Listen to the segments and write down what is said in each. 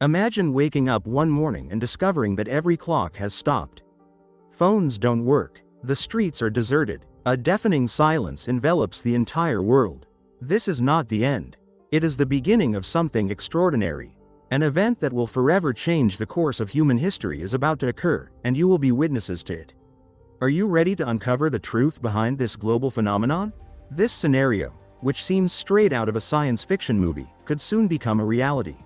Imagine waking up one morning and discovering that every clock has stopped. Phones don't work. The streets are deserted. A deafening silence envelops the entire world. This is not the end. It is the beginning of something extraordinary. An event that will forever change the course of human history is about to occur, and you will be witnesses to it. Are you ready to uncover the truth behind this global phenomenon? This scenario, which seems straight out of a science fiction movie, could soon become a reality.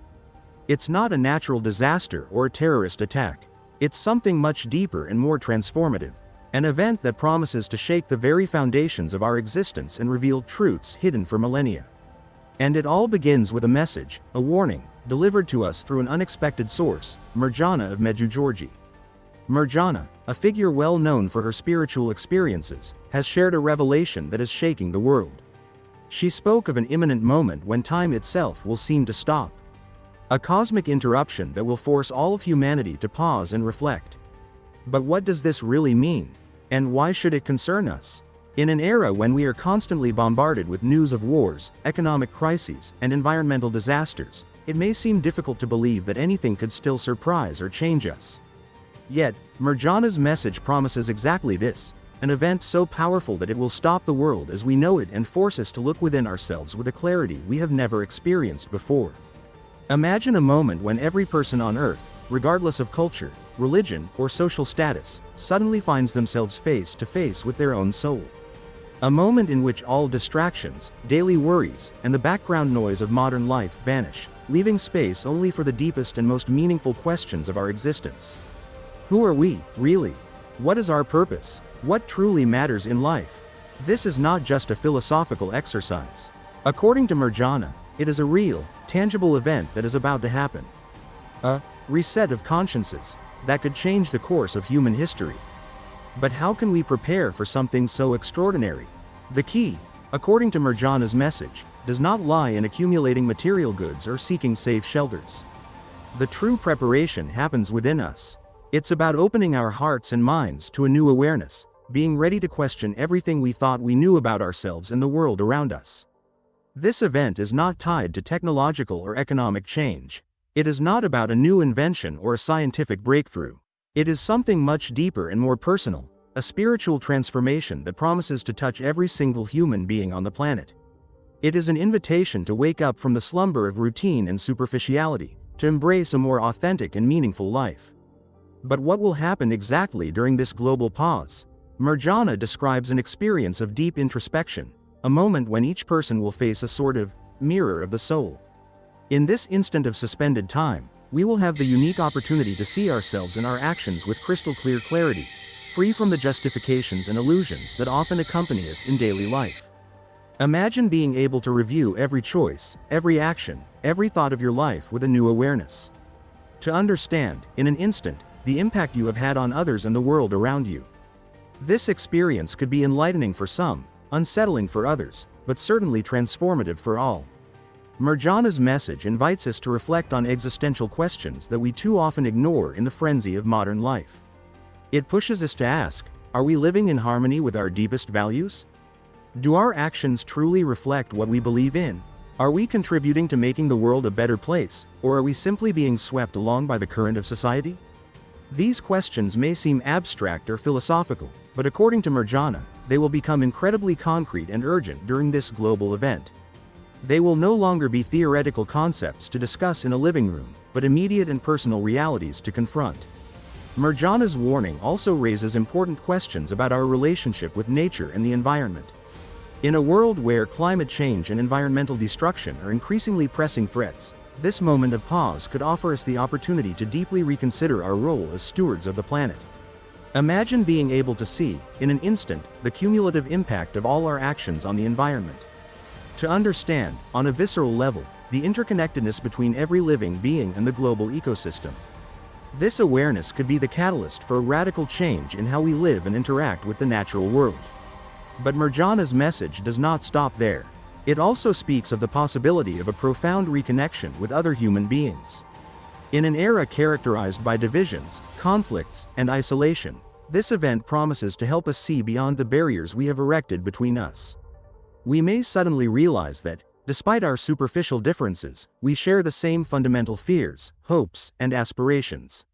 It's not a natural disaster or a terrorist attack. It's something much deeper and more transformative. An event that promises to shake the very foundations of our existence and reveal truths hidden for millennia. And it all begins with a message, a warning, delivered to us through an unexpected source, Mirjana of Medjugorje. Mirjana, a figure well known for her spiritual experiences, has shared a revelation that is shaking the world. She spoke of an imminent moment when time itself will seem to stop. A cosmic interruption that will force all of humanity to pause and reflect. But what does this really mean? And why should it concern us? In an era when we are constantly bombarded with news of wars, economic crises, and environmental disasters, it may seem difficult to believe that anything could still surprise or change us. Yet, Mirjana's message promises exactly this, an event so powerful that it will stop the world as we know it and force us to look within ourselves with a clarity we have never experienced before. Imagine a moment when every person on Earth, regardless of culture, religion, or social status, suddenly finds themselves face to face with their own soul. A moment in which all distractions, daily worries, and the background noise of modern life vanish, leaving space only for the deepest and most meaningful questions of our existence. Who are we, really? What is our purpose? What truly matters in life? This is not just a philosophical exercise. According to Mirjana, it is a real, tangible event that is about to happen. A reset of consciences that could change the course of human history. But how can we prepare for something so extraordinary? The key, according to Mirjana's message, does not lie in accumulating material goods or seeking safe shelters. The true preparation happens within us. It's about opening our hearts and minds to a new awareness, being ready to question everything we thought we knew about ourselves and the world around us. This event is not tied to technological or economic change. It is not about a new invention or a scientific breakthrough. It is something much deeper and more personal, a spiritual transformation that promises to touch every single human being on the planet. It is an invitation to wake up from the slumber of routine and superficiality, to embrace a more authentic and meaningful life. But what will happen exactly during this global pause? Mirjana describes an experience of deep introspection, a moment when each person will face a sort of mirror of the soul. In this instant of suspended time, we will have the unique opportunity to see ourselves and our actions with crystal clear clarity, free from the justifications and illusions that often accompany us in daily life. Imagine being able to review every choice, every action, every thought of your life with a new awareness. To understand, in an instant, the impact you have had on others and the world around you. This experience could be enlightening for some, unsettling for others, but certainly transformative for all. Mirjana's message invites us to reflect on existential questions that we too often ignore in the frenzy of modern life. It pushes us to ask, are we living in harmony with our deepest values? Do our actions truly reflect what we believe in? Are we contributing to making the world a better place, or are we simply being swept along by the current of society? These questions may seem abstract or philosophical, but according to Mirjana, they will become incredibly concrete and urgent during this global event. They will no longer be theoretical concepts to discuss in a living room, but immediate and personal realities to confront. Mirjana's warning also raises important questions about our relationship with nature and the environment. In a world where climate change and environmental destruction are increasingly pressing threats, this moment of pause could offer us the opportunity to deeply reconsider our role as stewards of the planet. Imagine being able to see, in an instant, the cumulative impact of all our actions on the environment. To understand, on a visceral level, the interconnectedness between every living being and the global ecosystem. This awareness could be the catalyst for a radical change in how we live and interact with the natural world. But Mirjana's message does not stop there. It also speaks of the possibility of a profound reconnection with other human beings. In an era characterized by divisions, conflicts, and isolation, this event promises to help us see beyond the barriers we have erected between us. We may suddenly realize that, Despite our superficial differences, we share the same fundamental fears, hopes, and aspirations.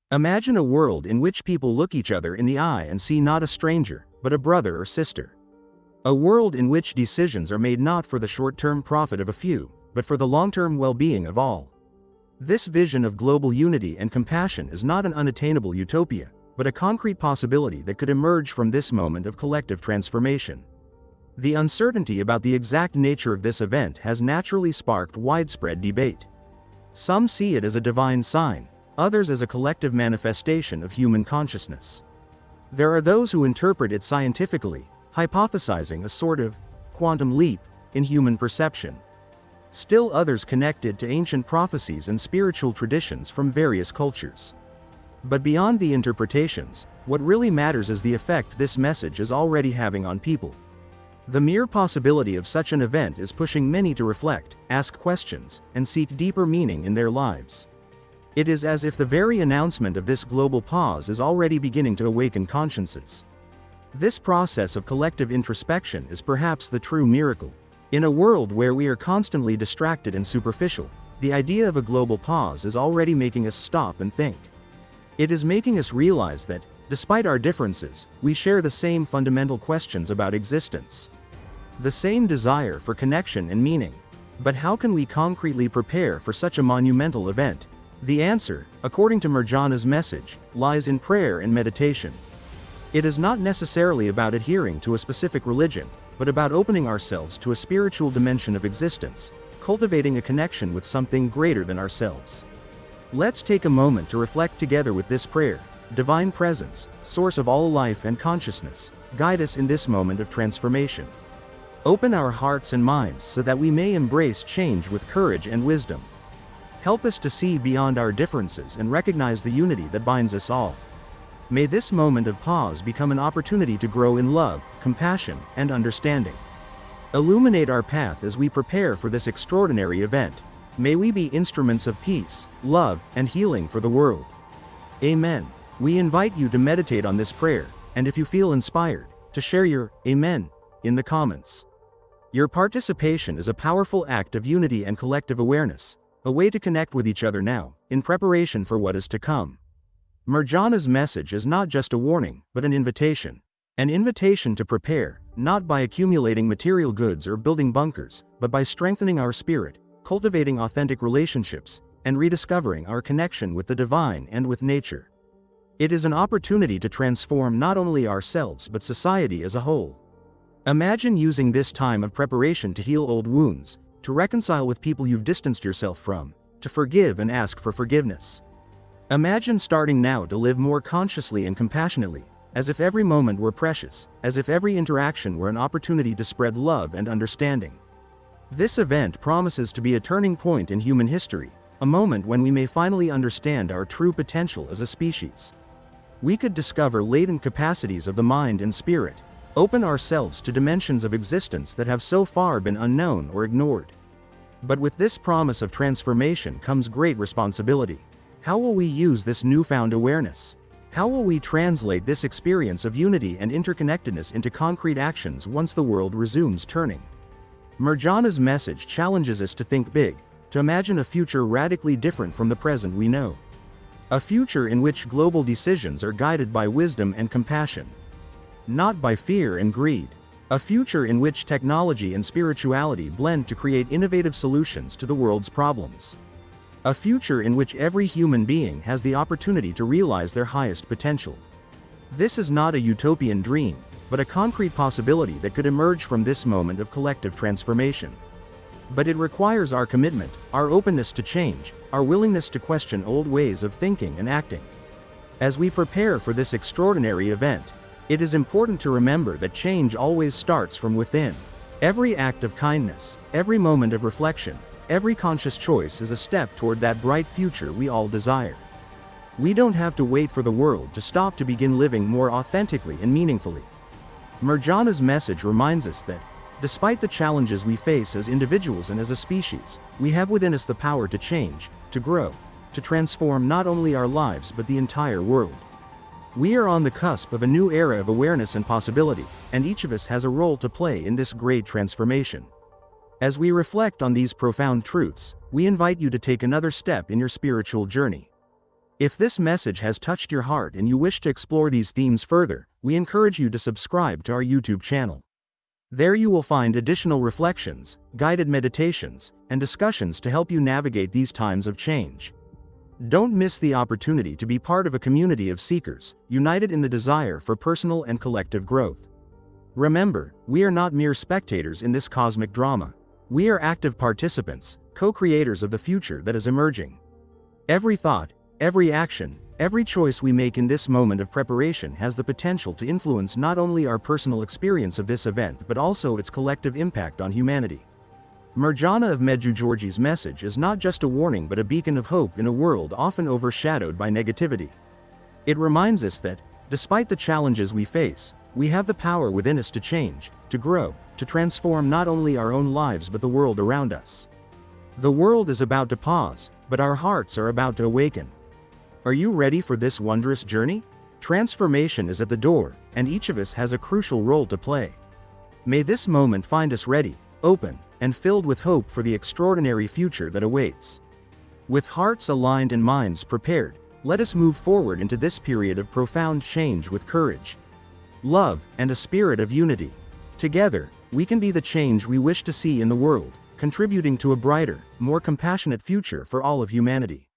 Imagine a world in which people look each other in the eye and see not a stranger, but a brother or sister. A world in which decisions are made not for the short-term profit of a few, but for the long-term well-being of all. This vision of global unity and compassion is not an unattainable utopia, but a concrete possibility that could emerge from this moment of collective transformation. The uncertainty about the exact nature of this event has naturally sparked widespread debate. Some see it as a divine sign, others as a collective manifestation of human consciousness. There are those who interpret it scientifically, hypothesizing a sort of quantum leap in human perception. Still others connect it to ancient prophecies and spiritual traditions from various cultures. But beyond the interpretations, what really matters is the effect this message is already having on people. The mere possibility of such an event is pushing many to reflect, ask questions, and seek deeper meaning in their lives. It is as if the very announcement of this global pause is already beginning to awaken consciences. This process of collective introspection is perhaps the true miracle. In a world where we are constantly distracted and superficial, the idea of a global pause is already making us stop and think. It is making us realize that, despite our differences, we share the same fundamental questions about existence. The same desire for connection and meaning. But how can we concretely prepare for such a monumental event? The answer, according to Mirjana's message, lies in prayer and meditation. It is not necessarily about adhering to a specific religion, but about opening ourselves to a spiritual dimension of existence, cultivating a connection with something greater than ourselves. Let's take a moment to reflect together with this prayer. Divine Presence, source of all life and consciousness, guide us in this moment of transformation. Open our hearts and minds so that we may embrace change with courage and wisdom. Help us to see beyond our differences and recognize the unity that binds us all. May this moment of pause become an opportunity to grow in love, compassion, and understanding. Illuminate our path as we prepare for this extraordinary event. May we be instruments of peace, love, and healing for the world. Amen. We invite you to meditate on this prayer, and if you feel inspired, to share your Amen in the comments. Your participation is a powerful act of unity and collective awareness, a way to connect with each other now, in preparation for what is to come. Mirjana's message is not just a warning, but an invitation. An invitation to prepare, not by accumulating material goods or building bunkers, but by strengthening our spirit, cultivating authentic relationships, and rediscovering our connection with the divine and with nature. It is an opportunity to transform not only ourselves but society as a whole. Imagine using this time of preparation to heal old wounds, to reconcile with people you've distanced yourself from, to forgive and ask for forgiveness. Imagine starting now to live more consciously and compassionately, as if every moment were precious, as if every interaction were an opportunity to spread love and understanding. This event promises to be a turning point in human history, a moment when we may finally understand our true potential as a species. We could discover latent capacities of the mind and spirit, open ourselves to dimensions of existence that have so far been unknown or ignored. But with this promise of transformation comes great responsibility. How will we use this newfound awareness? How will we translate this experience of unity and interconnectedness into concrete actions once the world resumes turning? Mirjana's message challenges us to think big, to imagine a future radically different from the present we know. A future in which global decisions are guided by wisdom and compassion, not by fear and greed. A future in which technology and spirituality blend to create innovative solutions to the world's problems. A future in which every human being has the opportunity to realize their highest potential. This is not a utopian dream, but a concrete possibility that could emerge from this moment of collective transformation. But it requires our commitment, our openness to change, our willingness to question old ways of thinking and acting. As we prepare for this extraordinary event, it is important to remember that change always starts from within. Every act of kindness, every moment of reflection, every conscious choice is a step toward that bright future we all desire. We don't have to wait for the world to stop to begin living more authentically and meaningfully. Mirjana's message reminds us that, despite the challenges we face as individuals and as a species, we have within us the power to change, to grow, to transform not only our lives but the entire world. We are on the cusp of a new era of awareness and possibility, and each of us has a role to play in this great transformation. As we reflect on these profound truths, we invite you to take another step in your spiritual journey. If this message has touched your heart and you wish to explore these themes further, we encourage you to subscribe to our YouTube channel. There you will find additional reflections, guided meditations, and discussions to help you navigate these times of change. Don't miss the opportunity to be part of a community of seekers, united in the desire for personal and collective growth. Remember, we are not mere spectators in this cosmic drama. We are active participants, co-creators of the future that is emerging. Every thought, every action, every choice we make in this moment of preparation has the potential to influence not only our personal experience of this event but also its collective impact on humanity. Mirjana of Medjugorje's message is not just a warning but a beacon of hope in a world often overshadowed by negativity. It reminds us that, despite the challenges we face, we have the power within us to change, to grow, to transform not only our own lives but the world around us. The world is about to pause, but our hearts are about to awaken. Are you ready for this wondrous journey? Transformation is at the door, and each of us has a crucial role to play. May this moment find us ready, open, and filled with hope for the extraordinary future that awaits. With hearts aligned and minds prepared, let us move forward into this period of profound change with courage, love, and a spirit of unity. Together, we can be the change we wish to see in the world, contributing to a brighter, more compassionate future for all of humanity.